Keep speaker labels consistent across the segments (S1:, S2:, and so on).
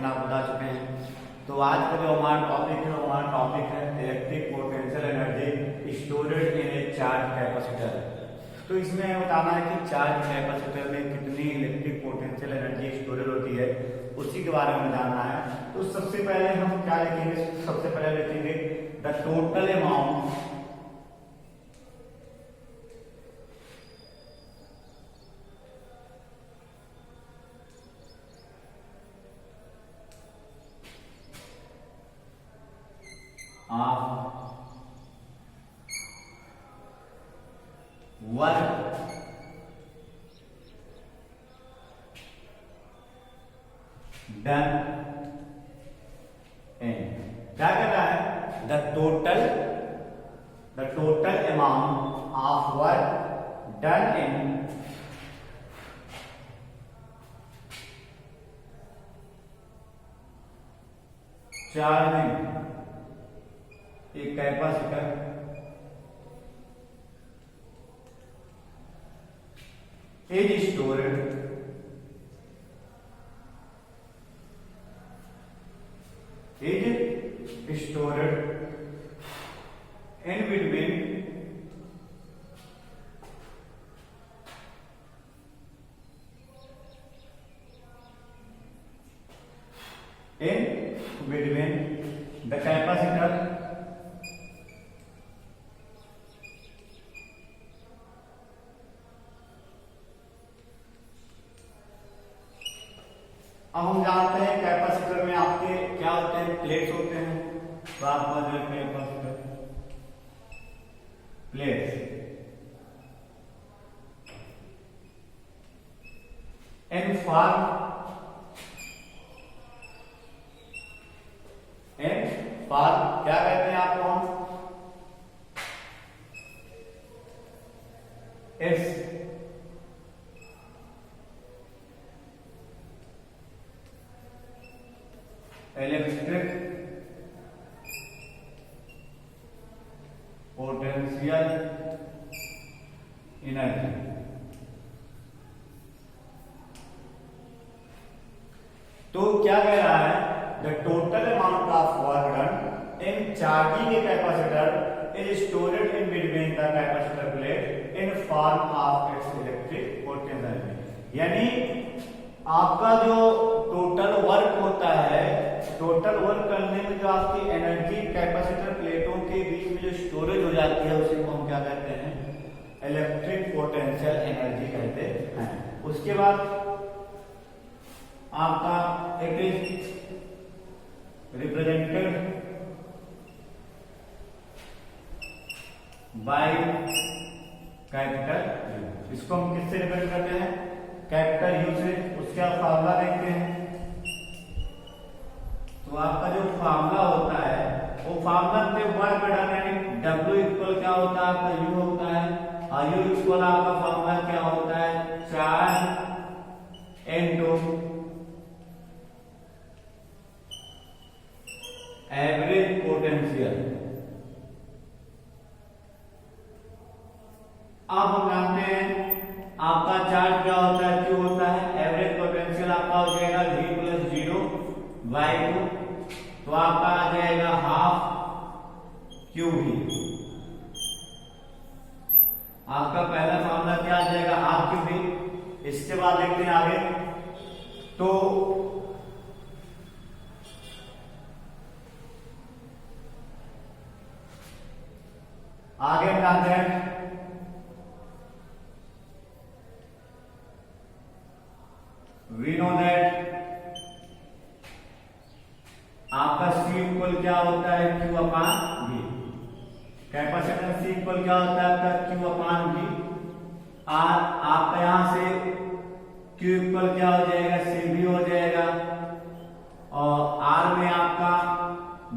S1: आप बता चुके हैं। तो आज का जो हमारा टॉपिक है इलेक्ट्रिक पोटेंशियल एनर्जी स्टोरेड इन ए चार्ज कैपेसिटर। तो इसमें हमें बताना है कि चार्ज कैपेसिटर में कितनी इलेक्ट्रिक पोटेंशियल एनर्जी स्टोरेज होती है, उसी के बारे में जानना है। तो सबसे पहले हम क्या लिखेंगे, सबसे पहले लिखेंगे the total amount of work done in, क्या कर रहा है, the total amount of work done in charging एक capacitor is stored in between the capacitor अब हम जानते हैं कैपेसिटर में आपके क्या होते हैं, प्लेट्स होते हैं। तो आप कैपेसिटर प्लेट्स एन फार क्या कहते हैं आपको हम, एस इलेक्ट्रिक पोटेंशियल एनर्जी। तो क्या कह रहा है, the total amount of work done in charging a capacitor is stored in between the capacitor plate in form of its electric potential energy. यानी आपका जो टोटल वर्क होता है, टोटल वर्क करने में जो आपकी एनर्जी कैपेसिटर प्लेटों के बीच में जो स्टोरेज हो जाती है उसी को हम क्या कहते हैं, इलेक्ट्रिक पोटेंशियल एनर्जी कहते हैं। उसके बाद आपका it is represented by capital you. इसको हम किससे रिप्रेजेंट करते हैं, कैपिटल यू से। उसका फार्मूला देखते हैं। तो आपका जो फार्मूला होता है वो फार्मूला पे वर्क डन यानी W इक्वल क्या होता है, आपका U होता है। और U इक्वल आपका फार्मूला क्या होता है, चार्ज इनटू एवरेज पोटेंशियल। अब हम जानते हैं आपका चार्ज क्या होता है, Q होता है। एवरेज पोटेंशियल आपका हो जाएगा V प्लस 0 बाई 2, तो आपका आ जाएगा हाफ QV। आपका पहला फार्मूला क्या आ जाएगा, हाफ QV। इसके बाद देखते हैं आगे। तो आगे हम जानते हैं we know that आपका C इक्वल क्या होता है, Q अपान V। कैपेसिटर C इक्वल क्या होता है आपका, Q अपान V। और आपका यहां से Q इक्वल क्या हो जाएगा, CV हो जाएगा। और R में आपका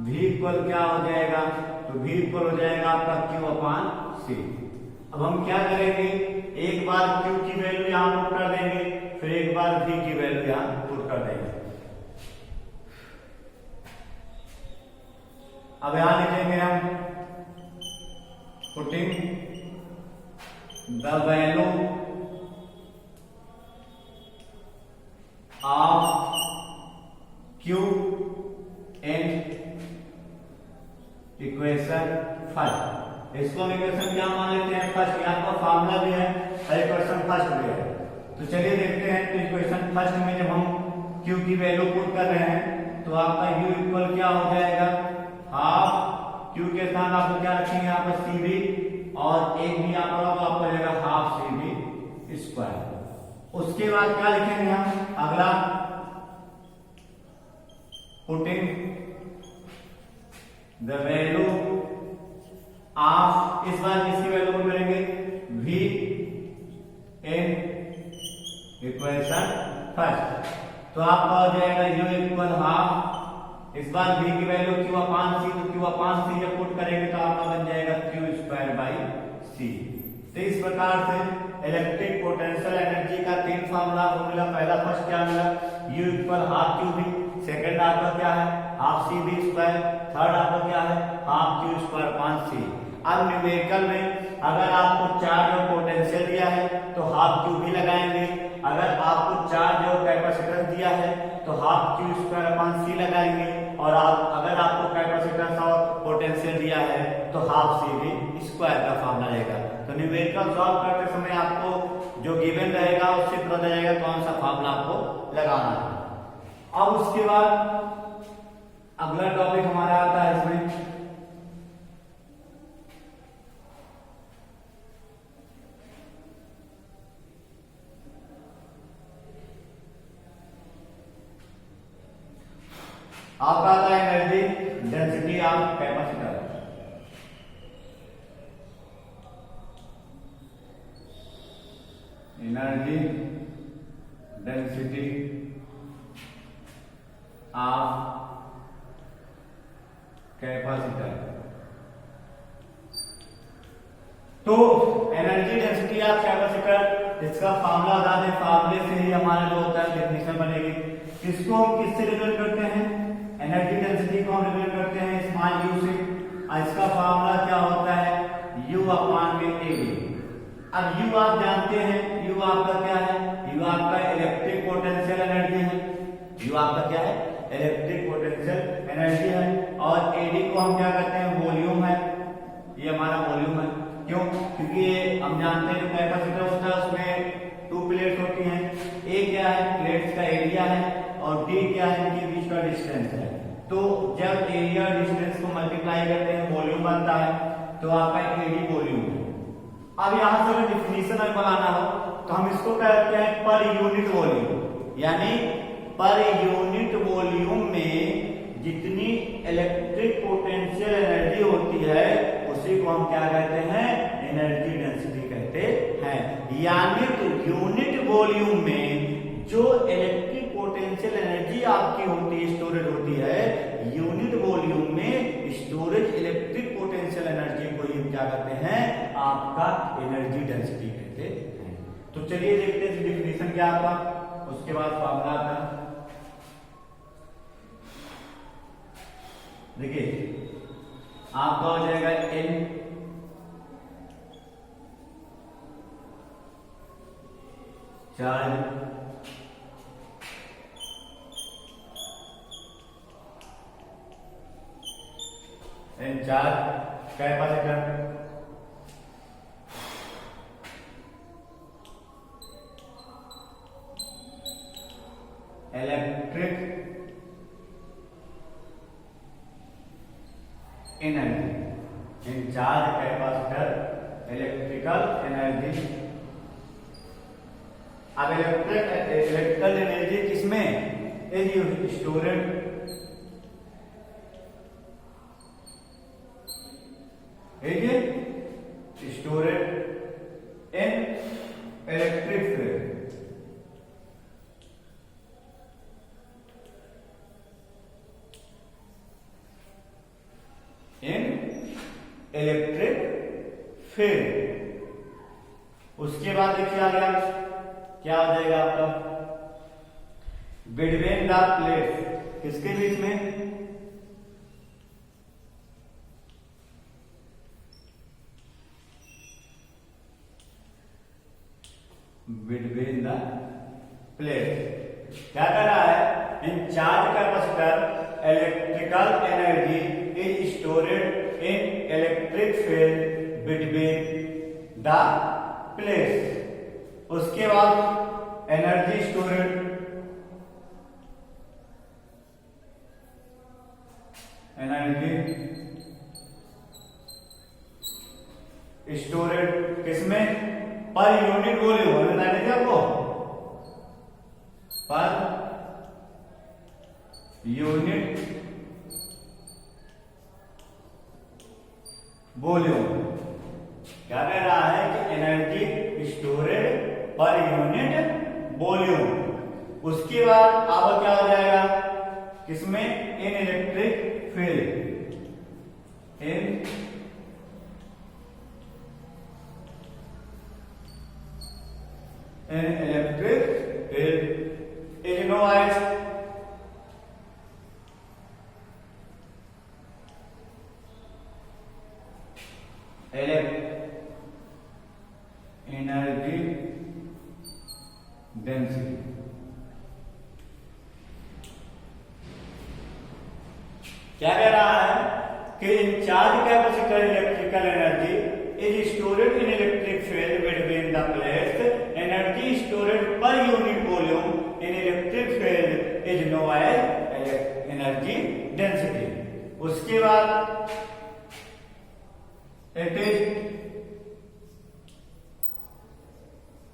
S1: V इक्वल क्या हो जाएगा, तो V इक्वल हो जाएगा आपका Q अपान C। अब हम क्या करेंगे, एक बार Q की वैल्यू यहां पुट कर देंगे, फिर एक बार V की वैल्यू यहां पुट कर देंगे। अब यहां लिखेंगे हम putting the value of Q in equation first. इसको हम इक्वेशन क्या मान लेते हैं? फर्स्ट। यहाँ पर फॉर्मूला भी है और इक्वेशन फर्स्ट भी है। तो चलिए देखते हैं। तो इक्वेशन फर्स्ट में जब हम क्यू की वैल्यू पुट कर रहे हैं तो आपका यू इक्वल क्या हो जाएगा? हाफ क्यू के साथ आपको क्या रखेंगे? यहाँ पर सी बी और एक भी यहाँ पर होगा, आपको जाएगा हाफ सी बी स्क्वायर। उसके बाद क्या लिखेंगे हम? अगला पुटिंग द वैल्यू ऑफ, इस बार किसकी वैल्यू पुट करेंगे? v in equation first. तो आपका हो जाएगा u इक्वल हाफ, इस बार v की वैल्यू q अपॉन c, तो q अपॉन c जब पुट करेंगे तो आपका बन जाएगा q स्क्वायर बाई c। तो इस प्रकार से इलेक्ट्रिक पोटेंशियल एनर्जी का तीन फार्मूला आपको मिला। पहला फर्स्ट क्या मिला? u equal half Q V, second आपका क्या है? Half C V square, third आपका क्या है? Half Q square upon C. अब न्यूमेरिकल में अगर आपको चार्ज और पोटेंशियल दिया है तो हाफ क्यू भी लगाएंगे, अगर आपको चार्ज और कैपेसिटेंस दिया है तो हाफ क्यू स्क्वायर अपॉन सी लगाएंगे, और अगर आपको कैपेसिटेंस और पोटेंशियल दिया है तो हाफ सी बी स्क्वायर का फार्मूला रहेगा। तो न्यूमेरिकल सॉल्व करते समय आपको जो गिवन रहेगा उससे पता जाएगा कौन सा फार्मूला आपको लगाना है। अब उसके बाद अगला टॉपिक हमारा आता है इसमें आपका आता है energy density of capacitor. Energy density of capacitor. तो एनर्जी डेंसिटी ऑफ कैपेसिटर, इसका फार्मूला बता दें। फार्मूले से ही हमारा जो होता है डेफिनेशन बनेगी। इसको हम किससे रिलेट करते हैं? एनर्जी डेंसिटी को हम रिलेट करते हैं स्मॉल यू से। इसका फार्मूला क्या होता है? U अपॉन में AB। अब U आप जानते हैं, U आपका क्या है? U आपका इलेक्ट्रिक पोटेंशियल एनर्जी है। U आपका क्या है? इलेक्ट्रिक पोटेंशियल एनर्जी है। और AD को हम क्या कहते हैं? वॉल्यूम है। ये हमारा वॉल्यूम है। क्यों? क्योंकि ये हम जानते हैं कैपेसिटर होता है उसमें टू प्लेट्स होती हैं। A क्या है? प्लेट्स का एरिया है, और D क्या है? इनके बीच का डिस्टेंस है। तो जब एरिया और डिस्टेंस को मल्टीप्लाई करते हैं वॉल्यूम बनता है, तो आपका AD वॉल्यूम है। अब यहां से अगर डिफिनीशन में बनाना हो तो हम इसको कहते हैं पर यूनिट वॉल्यूम। यानी पर यूनिट वॉल्यूम में जितनी इलेक्ट्रिक पोटेंशियल एनर्जी होती है उसी को हम क्या कहते हैं? एनर्जी डेंसिटी कहते हैं। यानी तो यूनिट वॉल्यूम में जो इलेक्ट्रिक पोटेंशियल एनर्जी आपकी होती है, स्टोरेज होती है, यूनिट वॉल्यूम में स्टोरेज इलेक्ट्रिक पोटेंशियल एनर्जी को ही क्या कहते हैं? आपका एनर्जी डेंसिटी कहते हैं। तो चलिए देखते हैं डिफिनीशन क्या आपका, उसके बाद फार्मूला आता है। देखिए आपका हो जाएगा N charge N charge capacitor electric energy. इन चार्ज कैपेसिटर इलेक्ट्रिकल एनर्जी। अब इलेक्ट्रिकल एनर्जी किसमें? Storage storage in electric field. In electric field. उसके बाद देखिए आ गया क्या हो जाएगा आपका? बिटवीन द प्लेट्स, किसके बीच में? Between the plates. क्या कर रहा है? इन charge capacitor electrical energy is stored in electric field between the plates. उसके बाद एनर्जी स्टोरेड किसमें? पर यूनिट वॉल्यूम। हमें बताया था आपको पर यूनिट वॉल्यूम। क्या कह रहा है कि energy storage per unit volume. उसके बाद अब क्या हो जाएगा किसमें? In electric field, in electric field is known as energy density. क्या कह रहा है कि in charge capacitor electrical energy is stored in electric field between the plates. Energy stored per unit volume in electric field is known as energy density. उसके बाद it is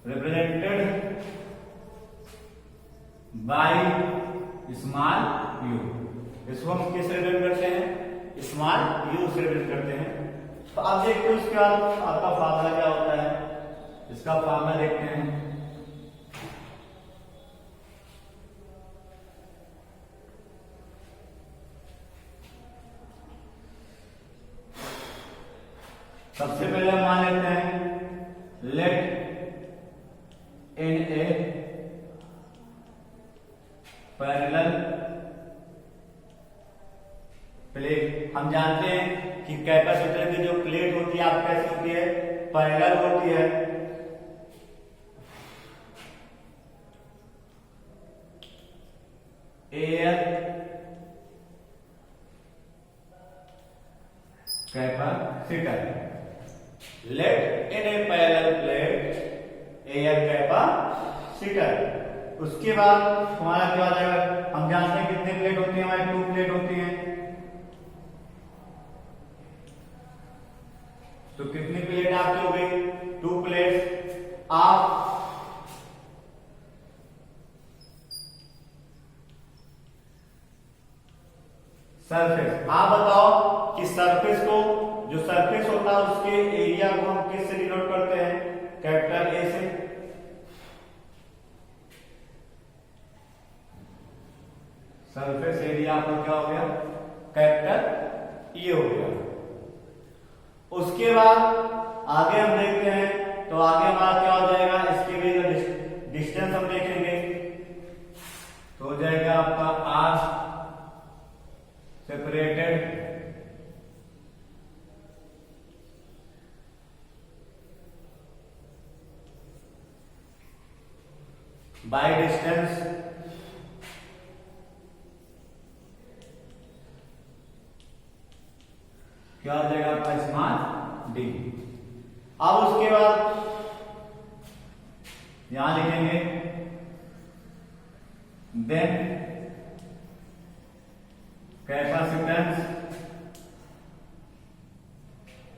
S1: represented by small u. इसको हम किस represent करते हैं? Small you से represent करते हैं। तो आप देखते हो इसका आपका फार्मूला क्या होता है? इसका फार्मूला देखते हैं। सबसे पहले हम मान लेते हैं लेट इन ए पैरेलल प्लेट। हम जानते हैं कि कैपेसिटर की जो प्लेट होती है आप कैसी होती है? पैरेलल होती है। एयर कैपेसिटर, लेट इन ए पैरेलल प्लेट एयर कैपेसिटर। उसके बाद हमारा क्या हो जाएगा? हम जानते हैं कितने प्लेट होती है? हमारी 2 प्लेट होती है। तो कितनी प्लेट आपकी हो गई? 2 प्लेट्स। आप सरफेस, आप बताओ कि सरफेस को, जो सरफेस होता है उसके एरिया को हम किससे डिनोट करते हैं? कैपिटल ए से। सरफेस एरिया आपका क्या हो गया? कैपिटल ए हो गया। उसके बाद आगे हम देखते हैं, तो आगे हमारा क्या हो जाएगा? इसके भी डिस्टेंस हम देखेंगे तो हो जाएगा आपका आर सेपरेटेड बाय डिस्टेंस क्या हो जाएगा आपका? Small D. अब उसके बाद यहां लिखेंगे देन कैपेसिटेंस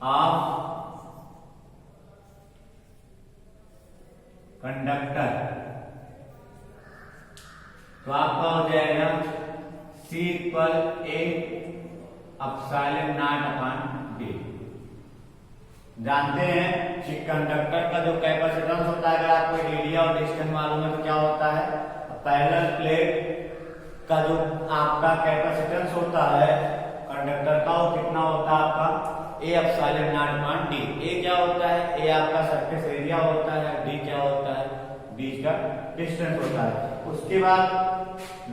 S1: ऑफ कंडक्टर। तो आपका हो जाएगा C पर A epsilon not upon D। जानते हैं कि कंडक्टर का जो कैपेसिटेंस होता है, अगर आपको एरिया और डिस्टेंस मालूम है तो क्या होता है? पैरेलल प्लेट का जो आपका कैपेसिटेंस होता है कंडक्टर का, वो कितना होता है आपका? A epsilon not upon D। A क्या होता है? A आपका सरफेस एरिया होता है। D क्या होता है? बीच का डिस्टेंस होता है। उसके बाद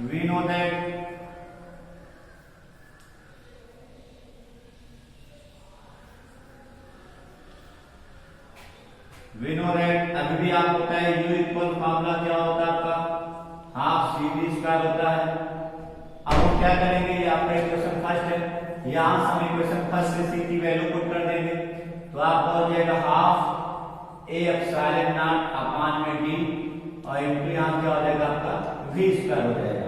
S1: वी नो दैट अभी भी आपको पता है U इक्वल फार्मूला क्या होता है आपका? हाफ सी वी स्क्वायर होता है। क्या करेंगे, ये आपका इक्वेशन फर्स्ट है, यहाँ से हम इक्वेशन फर्स्ट से सी की वैल्यू पुट कर देंगे, तो आपका हो जाएगा हाफ ए एप्सिलॉन नॉट अपान में डी, और इनटू यहाँ क्या हो जाएगा आपका वी स्क्वायर हो जाएगा।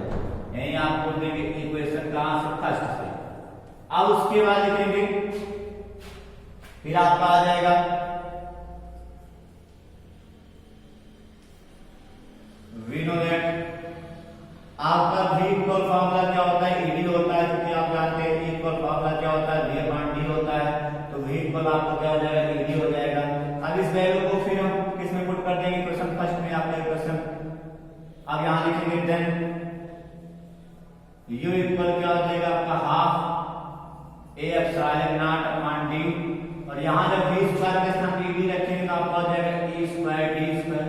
S1: यही आप बोल देंगे इक्वेशन कहाँ से, फर्स्ट से। अब उसके बाद लिखेंगे, फिर आपका आ जाएगा वी नो दैट आपका v इक्वल फॉर्मूला क्या होता है, ईडी होता है, क्योंकि आप जानते हैं e इक्वल फॉर्मूला क्या होता है, v अपॉन d होता है, तो v इक्वल आपका क्या हो जाएगा, ईडी हो जाएगा। अब इस वैल्यू को फिर हम किसमें पुट कर देंगे, इक्वेशन फर्स्ट में आपका इक्वेशन। अब यहां लिखेंगे देन u इक्वल क्या हो जाएगा आपका half a epsilon not upon d, और यहां जब v स्क्वायर के साथ ईडी रखेंगे तो आपका हो जाएगा e square d square,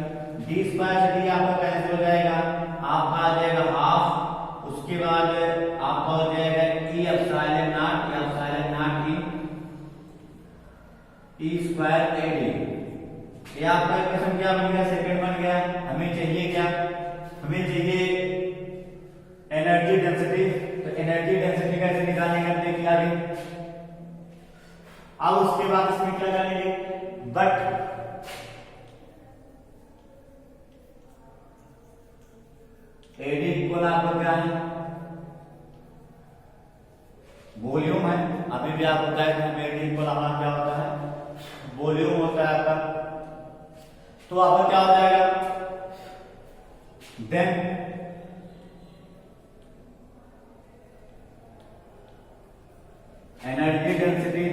S1: d square से d आपका कैंसिल हो जाएगा, आपका आ जाएगा हाफ, उसके बाद आपका हो जाएगा e epsilon not, epsilon not e square ad। ये आपका इक्वेशन क्या बन गया, सेकंड बन गया। हमें चाहिए क्या, हमें चाहिए एनर्जी डेंसिटी, तो एनर्जी डेंसिटी कैसे निकालेंगे अब देखिए आगे। अब उसके बाद इसमें क्या करेंगे, बट एडी इक्वल आपका क्या है, वॉल्यूम है। अभी भी आपको बताया था एडी इक्वल हमारा क्या होता है, वॉल्यूम होता है आपका। तो आपका क्या हो जाएगा, then energy density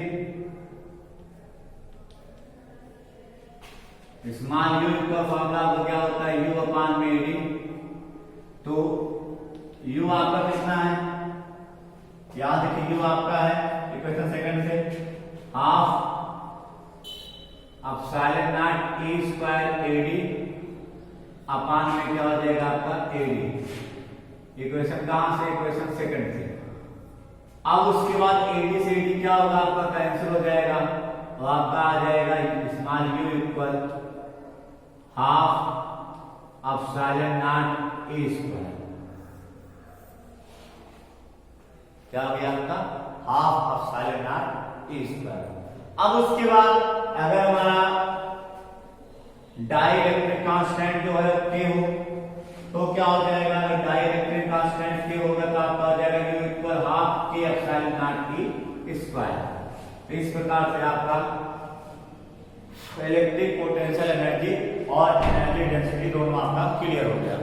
S1: small u equal formula आपका क्या होता है, यू अपान में एडी। तो u आपका कितना है, याद रखिए u आपका है इक्वेशन सेकंड से half epsilon not e square ad अपान में क्या हो जाएगा आपका ad। इक्वेशन कहां से, इक्वेशन सेकंड से। अब उसके बाद ad से ad क्या होगा, आपका कैंसिल हो जाएगा, तो आपका आ जाएगा small u equal half epsilon not e square, क्या हो गया आपका half epsilon not e square. अब उसके बाद अगर हमारा डाइइलेक्ट्रिक कांस्टेंट जो है k हो, तो क्या हो जाएगा, अगर डाइइलेक्ट्रिक कांस्टेंट k होगा तो आपका हो जाएगा u equal half k epsilon not e square. तो इस प्रकार से आपका इलेक्ट्रिक पोटेंशियल एनर्जी और एनर्जी डेंसिटी दोनों आपका क्लियर हो गया।